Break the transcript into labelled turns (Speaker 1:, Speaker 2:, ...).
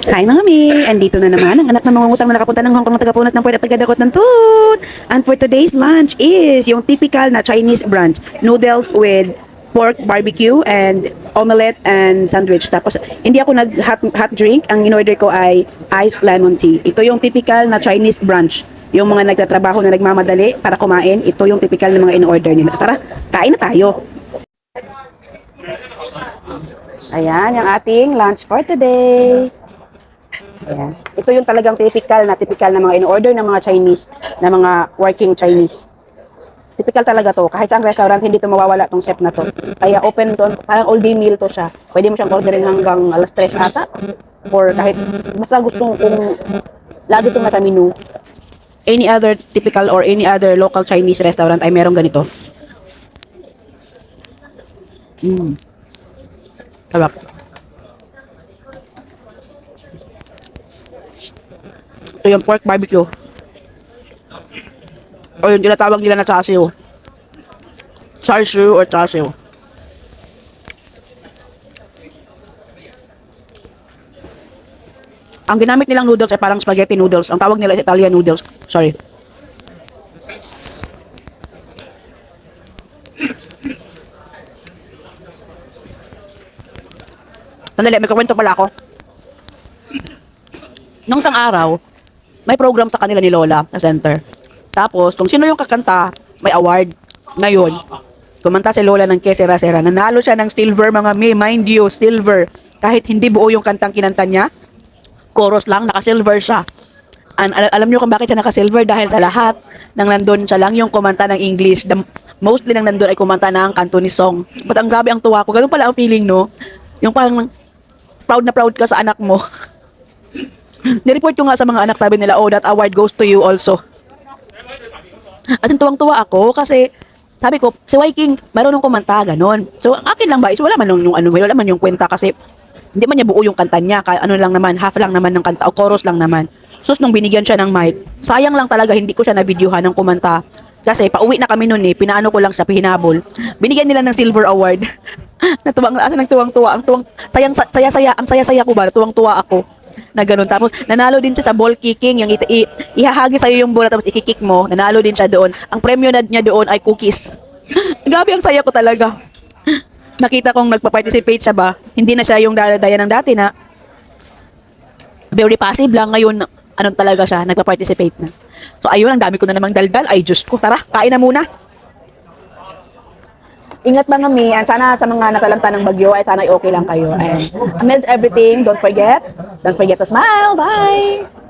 Speaker 1: Hi mga mi! Andito na naman ang anak ng mga utang na nakapunta ng Hong Kong na tagapunot ng puwet at tagadakot ng tooth. And for today's lunch is yung typical na Chinese brunch. Noodles with pork barbecue and omelette and sandwich. Tapos hindi ako nag-hot drink. Ang in-order ko ay iced lemon tea. Ito yung typical na Chinese brunch. Yung mga nagtatrabaho na nagmamadali para kumain, ito yung typical na mga in-order nila. Tara, kain na tayo! Ayan, yung ating lunch for today. Ayan. Ito yung talagang typical na mga in-order ng mga Chinese, na mga working Chinese. Typical talaga to. Kahit sa restaurant, hindi to mawawala tong set na to. Kaya open to, parang all day meal to siya. Pwede mo siyang orderin hanggang alas 3 ata. Or kahit, basta gusto kung lagi itong nasa menu. Any other typical or any other local Chinese restaurant ay merong ganito. Sarap. Ito yung pork barbecue. O yung tinatawag nila na chasiu. Char-siu or chasiu. Ang ginamit nilang noodles ay parang spaghetti noodles. Ang tawag nila is Italian noodles. Sorry. Sandali, may kakwento pala ako. Nung isang araw, may program sa kanila ni Lola sa center. Tapos, kung sino yung kakanta, may award. Ngayon, kumanta si Lola ng Que Sera Sera. Nanalo siya ng silver, mga may, mind you, silver. Kahit hindi buo yung kantang kinanta niya, chorus lang, naka-silver siya. Alam niyo kung bakit siya naka-silver? Dahil sa lahat ng nandun, siya lang yung kumanta ng English. Mostly ng nandun ay kumanta ng Cantonese song. But ang grabe ang tuwa ko. Ganun pala ang feeling, no? Yung parang proud na proud ka sa anak mo. Nireport ko nga sa mga anak, sabi nila, oh, that award goes to you also. At tuwang-tuwa ako kasi sabi ko, si Viking, marunong kumanta, ganun. So, akin lang ba is wala man yung ano, wala man yung kwenta kasi hindi man niya buo yung kanta niya, kaya ano lang naman, half lang naman ng kanta o chorus lang naman. So, nung binigyan siya ng mic, sayang lang talaga hindi ko siya na-videohan ng kumanta. Kasi pauwi na kami noon eh, pinaano ko lang siya, pihinabol. Binigyan nila ng silver award. Natuwang, asa nang tuwang-tuwa, ang tuwang, saya-saya, ang saya-saya ko ba, tuwang-tuwa ako na ganun. Tapos, nanalo din siya sa ball kicking, yung ihahagi sa'yo yung bola tapos ikikik mo, nanalo din siya doon. Ang premyo na niya doon ay cookies. Gabi ang saya ko talaga. Nakita kong nagpa-participate siya ba, hindi na siya yung daya ng dati na very passive lang, ngayon, anong talaga siya, nagpa-participate na. So, ayun, ang dami ko na namang daldal. Ay, Diyos ko, tara, kain na muna. Ingat mga mi, and sana sa mga natalanta ng bagyo, ay sana okay lang kayo. And amidst everything, don't forget to smile. Bye!